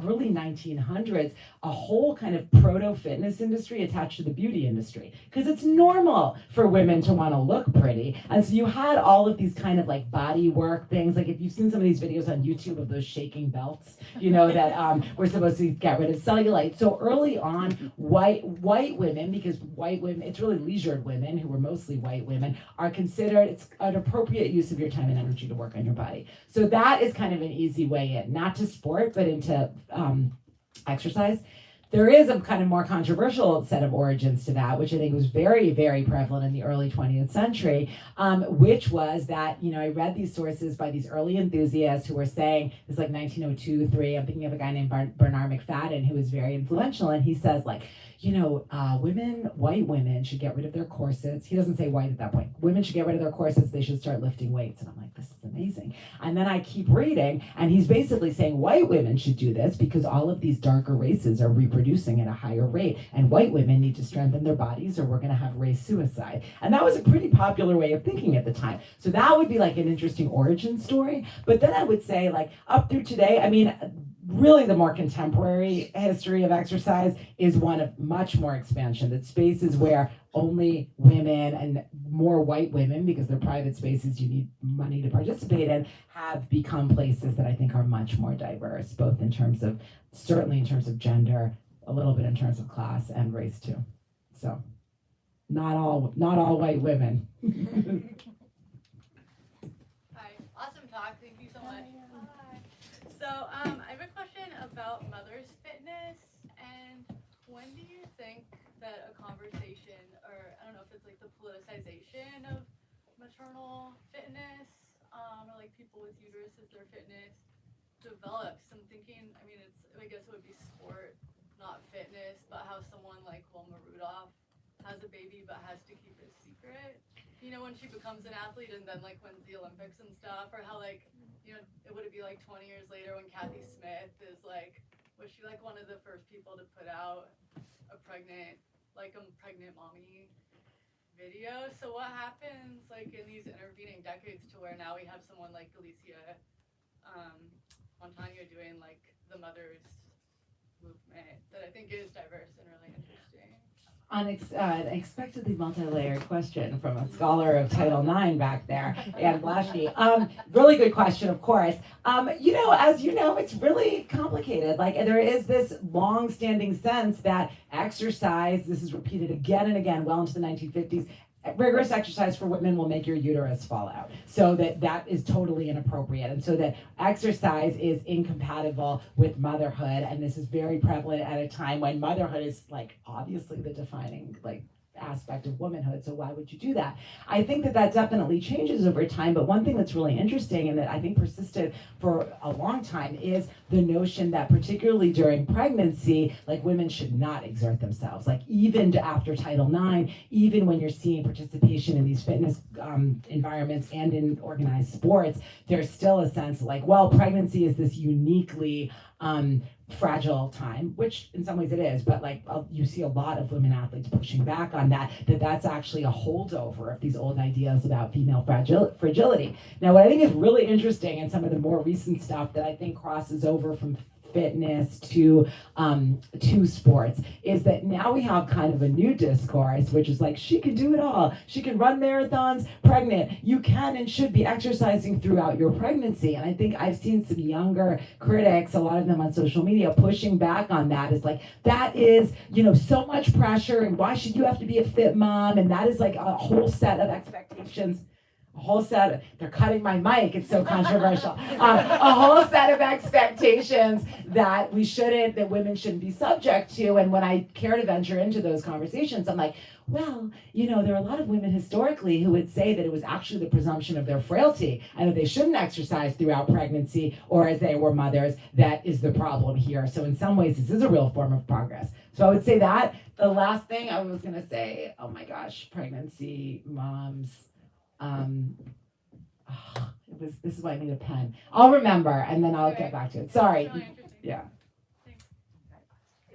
early 1900s, a whole kind of proto-fitness industry attached to the beauty industry. Because it's normal for women to want to look pretty. And so you had all of these kind of like body work things. Like if you've seen some of these videos on YouTube of those shaking belts, you know, that we're supposed to get rid of cellulite. So early on, white women, because white women, it's really leisured women who were mostly white women, are considered, it's an appropriate use of your time and energy to work on your body. So that is kind of an easy way in, not to sport, but into exercise. There is a kind of more controversial set of origins to that, which I think was very, very prevalent in the early 20th century, which was that, you know, I read these sources by these early enthusiasts who were saying, it's like 1902, 3, I'm thinking of a guy named Bernard McFadden who was very influential, and he says like, you know, white women should get rid of their corsets. He doesn't say white at that point. Women should get rid of their corsets. They should start lifting weights. And I'm like, this is amazing. And then I keep reading, and he's basically saying white women should do this because all of these darker races are reproducing at a higher rate, and white women need to strengthen their bodies or we're going to have race suicide. And that was a pretty popular way of thinking at the time. So that would be like an interesting origin story. But then I would say like up through today, I mean, really the more contemporary history of exercise is one of much more expansion, that spaces where only women and more white women, because they're private spaces you need money to participate in, have become places that I think are much more diverse, both in terms of, certainly in terms of gender, a little bit in terms of class and race too. So not all white women. Hi, awesome talk. I have a question about mother's fitness, and when do you think that a conversation, or I don't know if it's like the politicization of maternal fitness, or like people with uteruses, their fitness develops? I'm thinking, I mean, I guess it would be sport, not fitness, but how someone like Wilma Rudolph has a baby but has to keep it secret. You know, when she becomes an athlete and then like wins the Olympics and stuff, or how like, you know, it would be like 20 years later when Kathy Smith is like, was she like one of the first people to put out a pregnant mommy video? So what happens like in these intervening decades to where now we have someone like Alicia Montano doing like the mother's movement that I think is diverse and really interesting. Unexpectedly multi-layered question from a scholar of Title IX back there, Anne Blasky. Really good question, of course. You know, as you know, it's really complicated. Like, there is this long-standing sense that exercise, this is repeated again and again, well into the 1950s, rigorous exercise for women will make your uterus fall out. So that is totally inappropriate. And so that exercise is incompatible with motherhood. And this is very prevalent at a time when motherhood is like obviously the defining like aspect of womanhood. So why would you do that? I think that definitely changes over time. But one thing that's really interesting and that I think persisted for a long time is the notion that particularly during pregnancy, like women should not exert themselves. Like even after Title IX, even when you're seeing participation in these fitness environments and in organized sports, there's still a sense like, well, pregnancy is this uniquely fragile time, which in some ways it is, but like you see a lot of women athletes pushing back on that's actually a holdover of these old ideas about female fragility. Now, what I think is really interesting in some of the more recent stuff that I think crosses over from fitness to sports is that now we have kind of a new discourse, which is like, she can do it all. She can run marathons, pregnant. You can and should be exercising throughout your pregnancy. And I think I've seen some younger critics, a lot of them on social media, pushing back on that. It's like, that is, you know, so much pressure, and why should you have to be a fit mom? And that is like a whole set of expectations. They're cutting my mic, it's so controversial. A whole set of expectations that women shouldn't be subject to. And when I care to venture into those conversations, I'm like, well, you know, there are a lot of women historically who would say that it was actually the presumption of their frailty and that they shouldn't exercise throughout pregnancy or as they were mothers. That is the problem here. So in some ways, this is a real form of progress. So I would say that. The last thing I was gonna say, oh my gosh, pregnancy, moms, this is why I need a pen. I'll remember and then I'll get back to it. Sorry. Yeah.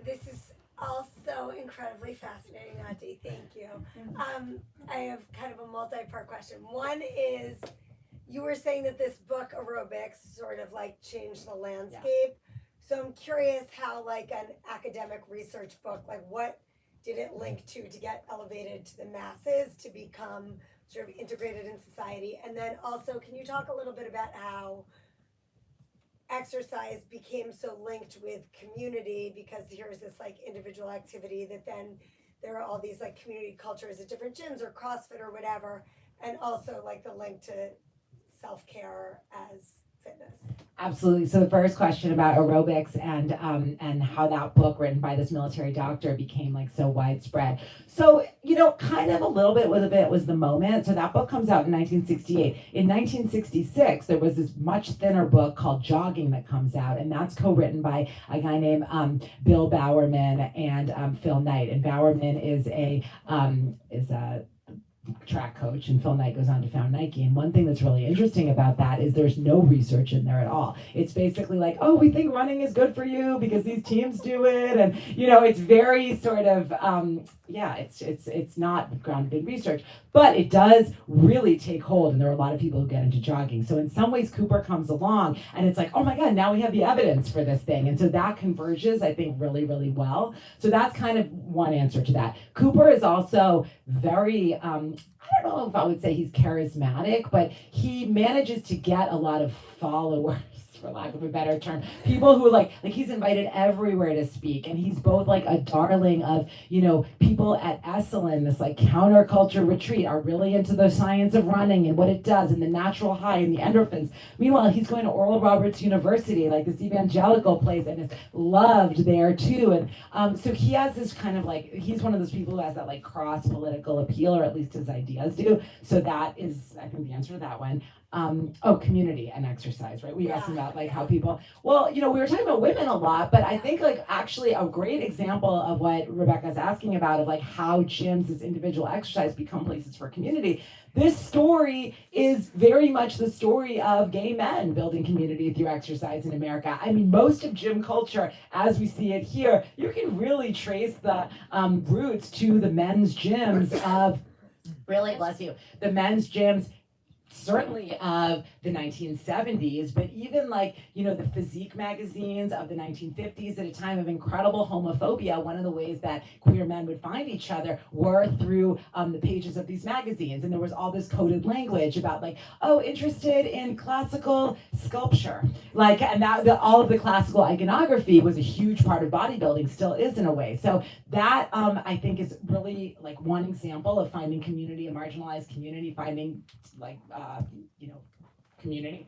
This is also incredibly fascinating, Nati. Thank you. I have kind of a multi-part question. One is, you were saying that this book, Aerobics, sort of like changed the landscape. Yeah. So I'm curious how like an academic research book, like what did it link to get elevated to the masses to become sort of integrated in society? And then also, can you talk a little bit about how exercise became so linked with community, because here's this like individual activity that then there are all these like community cultures at different gyms or CrossFit or whatever, and also like the link to self-care as fitness. Absolutely. So the first question about aerobics and how that book written by this military doctor became like so widespread. So, you know, kind of a little bit was the moment. So that book comes out in 1968. In 1966, there was this much thinner book called Jogging that comes out, and that's co-written by a guy named Bill Bowerman and Phil Knight. And Bowerman is a track coach, and Phil Knight goes on to found Nike. And one thing that's really interesting about that is there's no research in there at all. It's basically like, oh, we think running is good for you because these teams do it, and you know, it's very sort of it's not grounded in research, but it does really take hold, and there are a lot of people who get into jogging. So in some ways, Cooper comes along, and it's like, oh my God, now we have the evidence for this thing, and so that converges, I think, really, really well. So that's kind of one answer to that. Cooper is also very I don't know if I would say he's charismatic, but he manages to get a lot of followers for lack of a better term. People who like he's invited everywhere to speak, and he's both like a darling of, people at Esalen, this like counterculture retreat, are really into the science of running and what it does and the natural high and the endorphins. Meanwhile, he's going to Oral Roberts University, like this evangelical place, and is loved there too. And so he has this kind of like, he's one of those people who has that like cross political appeal, or at least his ideas do. So that is, I think, the answer to that one. Community and exercise, right? We asked about like how people, we were talking about women a lot, but I think like actually a great example of what Rebecca's asking about, of like how gyms as individual exercise become places for community. This story is very much the story of gay men building community through exercise in America. I mean, most of gym culture, as we see it here, you can really trace the roots to the men's gyms of, really, bless you, the men's gyms certainly of the 1970s, but even like, the physique magazines of the 1950s, at a time of incredible homophobia, one of the ways that queer men would find each other were through the pages of these magazines. And there was all this coded language about like, interested in classical sculpture. Like, and all of the classical iconography was a huge part of bodybuilding, still is in a way. So that I think is really like one example of finding community, a marginalized community, finding like, community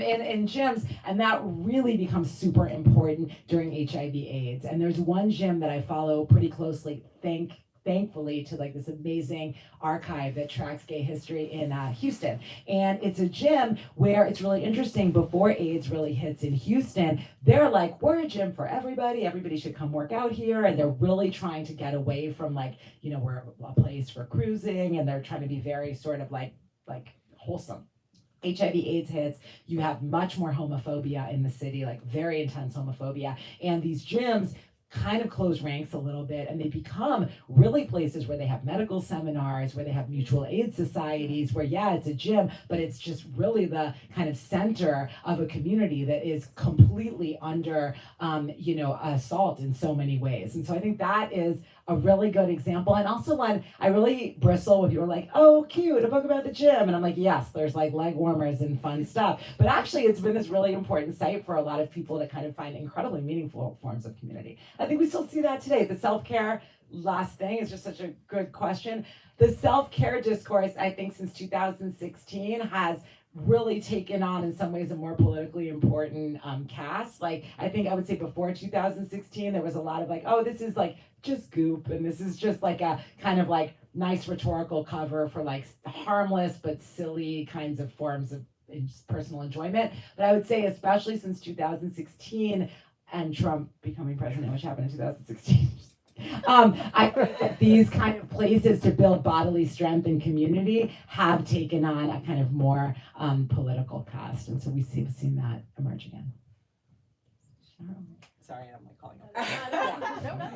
in gyms, and that really becomes super important during HIV/AIDS. And there's one gym that I follow pretty closely, thankfully, to like this amazing archive that tracks gay history in Houston. And it's a gym where it's really interesting. Before AIDS really hits in Houston, they're like, we're a gym for everybody. Everybody should come work out here. And they're really trying to get away from like, we're a place for cruising, and they're trying to be very sort of like wholesome. HIV/AIDS hits, you have much more homophobia in the city, like very intense homophobia. And these gyms kind of close ranks a little bit, and they become really places where they have medical seminars, where they have mutual aid societies, where it's a gym, but it's just really the kind of center of a community that is completely under assault in so many ways. And so I think that is a really good example, and also one I really bristle when people are like, oh, cute, a book about the gym. And I'm like, yes, there's like leg warmers and fun stuff. But actually, it's been this really important site for a lot of people to kind of find incredibly meaningful forms of community. I think we still see that today. The self-care, last thing, is just such a good question. The self-care discourse, I think, since 2016 has really taken on, in some ways, a more politically important cast. Like, I think I would say before 2016, there was a lot of like, this is like just goop, and this is just like a kind of like nice rhetorical cover for like harmless but silly kinds of forms of personal enjoyment. But I would say, especially since 2016 and Trump becoming president, which happened in 2016, I think that these kind of places to build bodily strength and community have taken on a kind of more political cast. And so we've seen that emerge again. Sorry, I'm like calling out.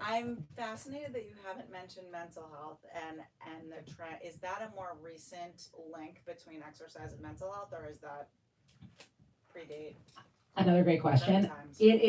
I'm fascinated that you haven't mentioned mental health and the trend. Is that a more recent link between exercise and mental health, or is that predate? Another great question. It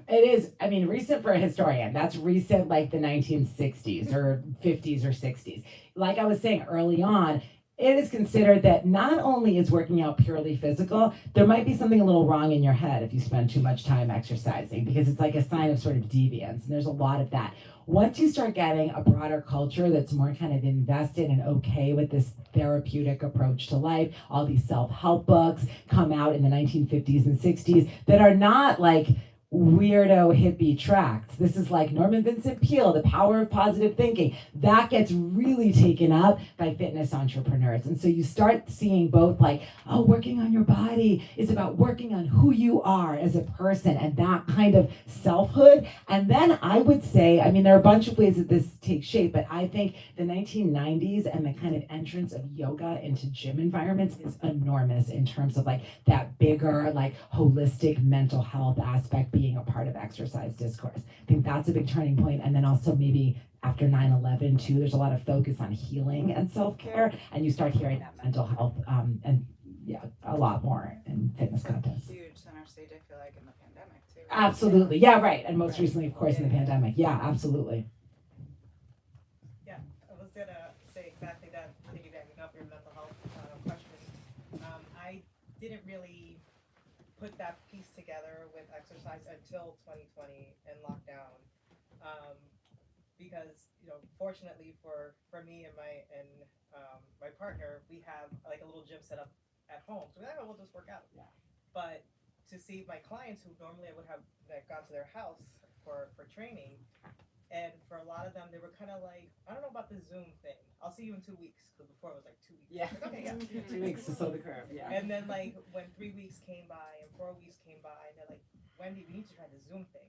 is, I mean, recent for a historian. That's recent, like the 1960s or 50s or 60s. Like I was saying early on, it is considered that not only is working out purely physical, there might be something a little wrong in your head if you spend too much time exercising, because it's like a sign of sort of deviance, and there's a lot of that. Once you start getting a broader culture that's more kind of invested and okay with this therapeutic approach to life, all these self-help books come out in the 1950s and 60s that are not like weirdo hippie tracts. This is like Norman Vincent Peale, The Power of Positive Thinking. That gets really taken up by fitness entrepreneurs. And so you start seeing both like, working on your body is about working on who you are as a person and that kind of selfhood. And then I would say, I mean, there are a bunch of ways that this takes shape, but I think the 1990s and the kind of entrance of yoga into gym environments is enormous in terms of like that bigger, like holistic mental health aspect being a part of exercise discourse. I think that's a big turning point. And then also maybe after 9/11 too, there's a lot of focus on healing and self-care, and you start hearing that mental health and a lot more in fitness contests. Huge center stage, I feel like, in the pandemic too. Absolutely, yeah, right. And most recently, of course, in the pandemic. Yeah, absolutely. Yeah, I was gonna say exactly that, piggybacking up your mental health question. I didn't really put that piece together with exercise until 2020 and lockdown. Because, you know, fortunately for me and my partner, we have like a little gym set up at home. So we're like, oh, we'll just work out. Yeah. But to see my clients who normally I would have like gone to their house for training, and for a lot of them, they were kind of like, I don't know about the Zoom thing. I'll see you in 2 weeks, because before it was like 2 weeks. Yeah. Like, okay, yeah. 2 weeks to slow the curve. Yeah. And then like when 3 weeks came by and 4 weeks came by, and they're like, Wendy, we need to try the Zoom thing.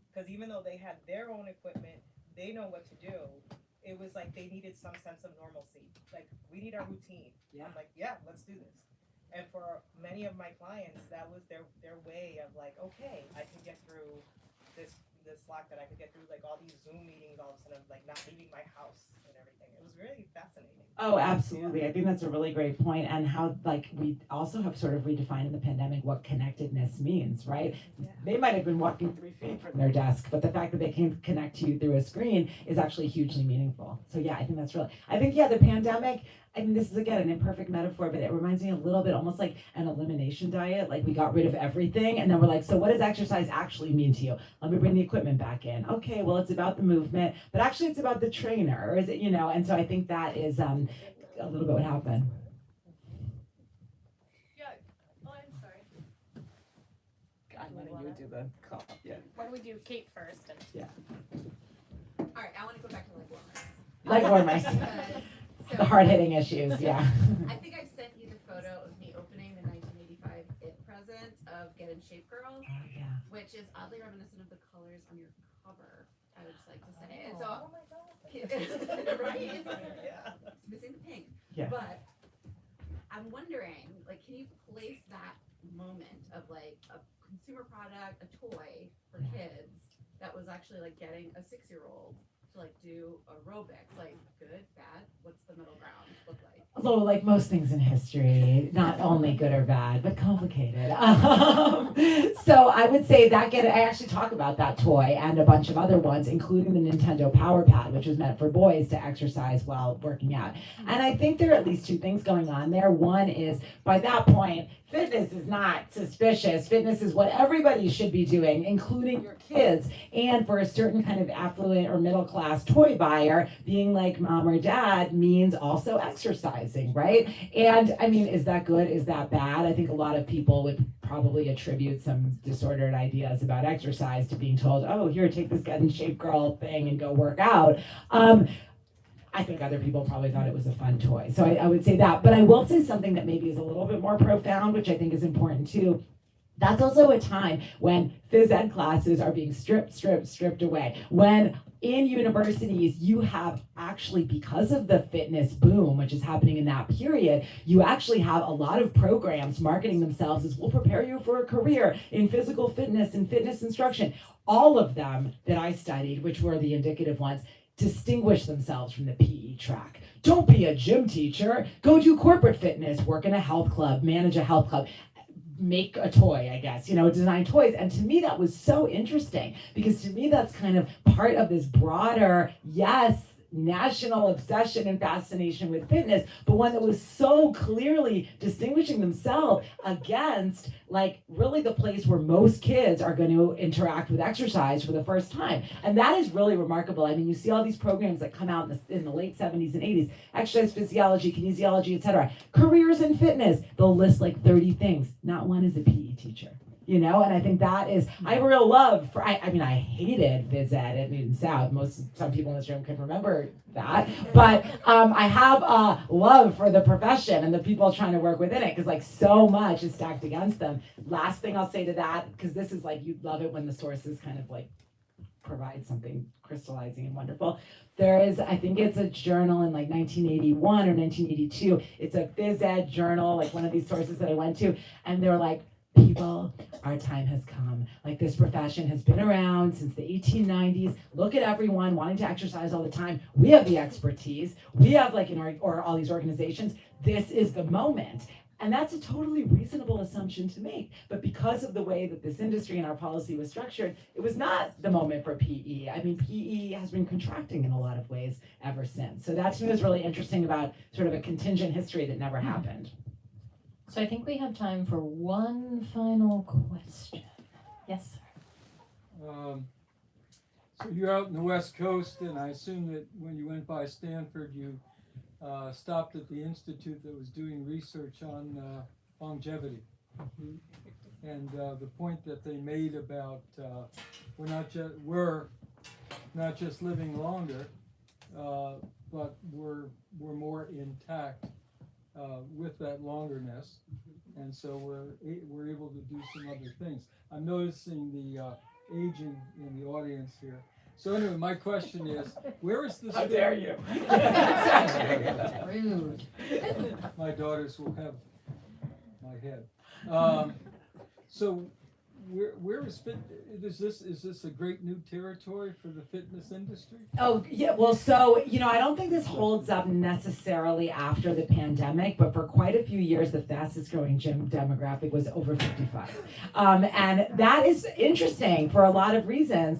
Because even though they had their own equipment, they know what to do. It was like they needed some sense of normalcy. Like, we need our routine. Yeah. I'm like, yeah, let's do this. And for many of my clients, that was their way of like, okay, I can get through this Slack, that I could get through like all these Zoom meetings all of a sudden, like not leaving my house and everything. It was really fascinating. Oh, absolutely. I think that's a really great point, and how like we also have sort of redefined in the pandemic what connectedness means, right? Yeah. They might have been walking 3 feet from their desk, but the fact that they can connect to you through a screen is actually hugely meaningful. So yeah, I think that's really, I think, yeah, the pandemic, I mean, this is again an imperfect metaphor, but it reminds me a little bit almost like an elimination diet. Like, we got rid of everything, and then we're like, so what does exercise actually mean to you? Let me bring the equipment back in. Okay, well, it's about the movement, but actually it's about the trainer, or is it, you know? And so I think that is a little bit what happened. Yeah. Oh, I'm sorry. I'm letting you do the call. Yeah. Why don't we do Kate first? And All right, I want to go back to Like warmers. So, The hard-hitting issues, yeah. I think I've sent you the photo of me opening the 1985 IT present of Get in Shape Girl, Oh, yeah. which is oddly reminiscent of the colors on your cover, I would just like to say. And so, Oh my god. right? Yeah. It's missing the pink. Yeah. But I'm wondering, like, can you place that moment of like a consumer product, a toy for kids that was actually like getting a 6-year-old to like do aerobics, like good, bad, what's the middle ground look like? So, like most things in history, not only good or bad, but complicated. So I would say that I actually talk about that toy and a bunch of other ones, including the Nintendo Power Pad, which was meant for boys to exercise while working out. And I think there are at least 2 things going on there. One is, by that point, fitness is not suspicious. Fitness is what everybody should be doing, including your kids. And for a certain kind of affluent or middle class toy buyer, being like mom or dad means also exercising, right? And I mean, is that good? Is that bad? I think a lot of people would probably attribute some disordered ideas about exercise to being told, oh, here, take this Get in Shape Girl thing and go work out. I think other people probably thought it was a fun toy. So I would say that. But I will say something that maybe is a little bit more profound, which I think is important too. That's also a time when phys ed classes are being stripped away. When in universities, you have actually, because of the fitness boom, which is happening in that period, you actually have a lot of programs marketing themselves as, we'll prepare you for a career in physical fitness and fitness instruction. All of them that I studied, which were the indicative ones, distinguish themselves from the PE track. Don't be a gym teacher. Go do corporate fitness, work in a health club, manage a health club, make a toy, I guess, design toys. And to me, that was so interesting, because to me, that's kind of part of this broader, yes, national obsession and fascination with fitness, but one that was so clearly distinguishing themselves against, like, really the place where most kids are going to interact with exercise for the first time. And that is really remarkable. I mean, you see all these programs that come out in the late 70s and 80s, exercise physiology, kinesiology, etc. Careers in fitness, they'll list like 30 things. Not one is a PE teacher. And I think that is, I have a real love for, I hated phys ed at Newton South. Some people in this room can remember that. But I have a love for the profession and the people trying to work within it, because like so much is stacked against them. Last thing I'll say to that, because this is like, you love it when the sources kind of like provide something crystallizing and wonderful. There is, I think it's a journal in like 1981 or 1982. It's a phys ed journal, like one of these sources that I went to, and they're like, people, our time has come. Like, this profession has been around since the 1890s. Look at everyone wanting to exercise all the time. We have the expertise. We have or all these organizations. This is the moment. And that's a totally reasonable assumption to make. But because of the way that this industry and our policy was structured, it was not the moment for PE. I mean, PE has been contracting in a lot of ways ever since. So that to me was really interesting about sort of a contingent history that never happened. So I think we have time for one final question. Yes, sir. So you're out in the West Coast, and I assume that when you went by Stanford, you stopped at the institute that was doing research on longevity. And the point that they made about we're not just living longer, but we're more intact with that longerness, and so we're able to do some other things. I'm noticing the aging in the audience here. So anyway, my question is, where is this? How dare you? Rude. My daughters will have my head. So where is fit? Is this a great new territory for the fitness industry? Oh, yeah. Well, so, I don't think this holds up necessarily after the pandemic, but for quite a few years, the fastest growing gym demographic was over 55. And that is interesting for a lot of reasons.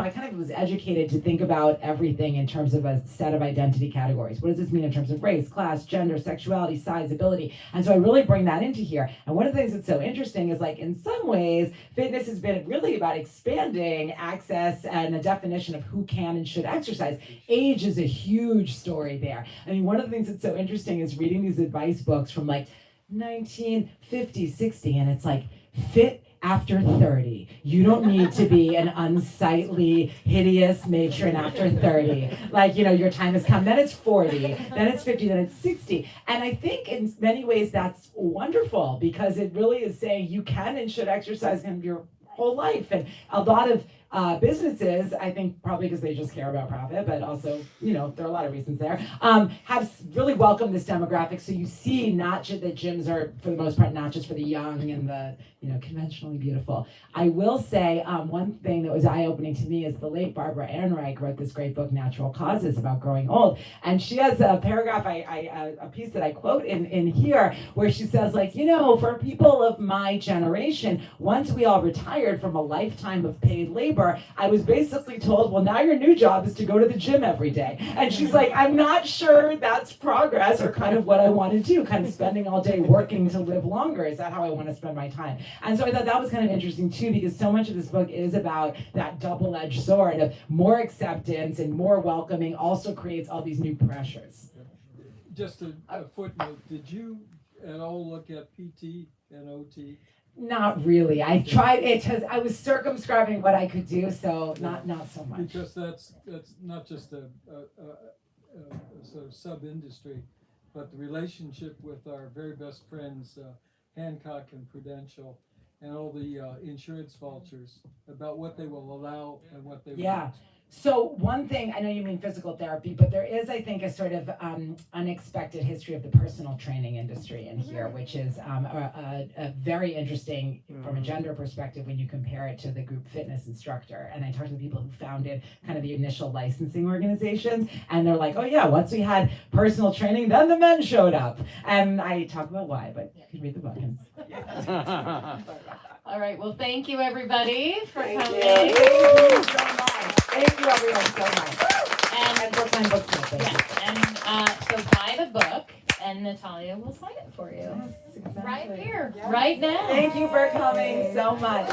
I kind of was educated to think about everything in terms of a set of identity categories. What does this mean in terms of race, class, gender, sexuality, size, ability? And so I really bring that into here. And one of the things that's so interesting is, like, in some ways, fitness has been really about expanding access and a definition of who can and should exercise. Age is a huge story there. I mean, one of the things that's so interesting is reading these advice books from like 1950, 60, and it's like, fit after 30. You don't need to be an unsightly, hideous matron after 30. Like, your time has come. Then it's 40, then it's 50, then it's 60. And I think in many ways that's wonderful, because it really is saying you can and should exercise in your whole life. And a lot of businesses, I think probably because they just care about profit, but also, there are a lot of reasons there, have really welcomed this demographic. So you see not just that gyms are, for the most part, not just for the young and the, conventionally beautiful. I will say one thing that was eye-opening to me is the late Barbara Ehrenreich wrote this great book, Natural Causes, about growing old. And she has a paragraph, a piece that I quote in here, where she says, like, for people of my generation, once we all retired from a lifetime of paid labor, I was basically told, well, now your new job is to go to the gym every day. And she's like, I'm not sure that's progress or kind of what I want to do, kind of spending all day working to live longer. Is that how I want to spend my time? And so I thought that was kind of interesting too, because so much of this book is about that double-edged sword of more acceptance and more welcoming also creates all these new pressures. Just a footnote, did you at all look at PT and OT? Not really. I tried it because I was circumscribing what I could do, so not so much. Because that's not just a sort of sub-industry, but the relationship with our very best friends, Hancock and Prudential, and all the insurance vultures about what they will allow and what they won't. So one thing, I know you mean physical therapy, but there is, I think, a sort of unexpected history of the personal training industry in here, which is a very interesting from a gender perspective when you compare it to the group fitness instructor. And I talked to the people who founded kind of the initial licensing organizations, and they're like, oh yeah, once we had personal training, then the men showed up. And I talk about why, but you can read the book. All right, well, thank you, everybody, for coming. Thank you so much. Thank you, everyone, so much. And Brookline Booksmith. Yes, and so buy the book, and Natalia will sign it for you. Yes, exactly. Right here, right now. Thank you for coming so much.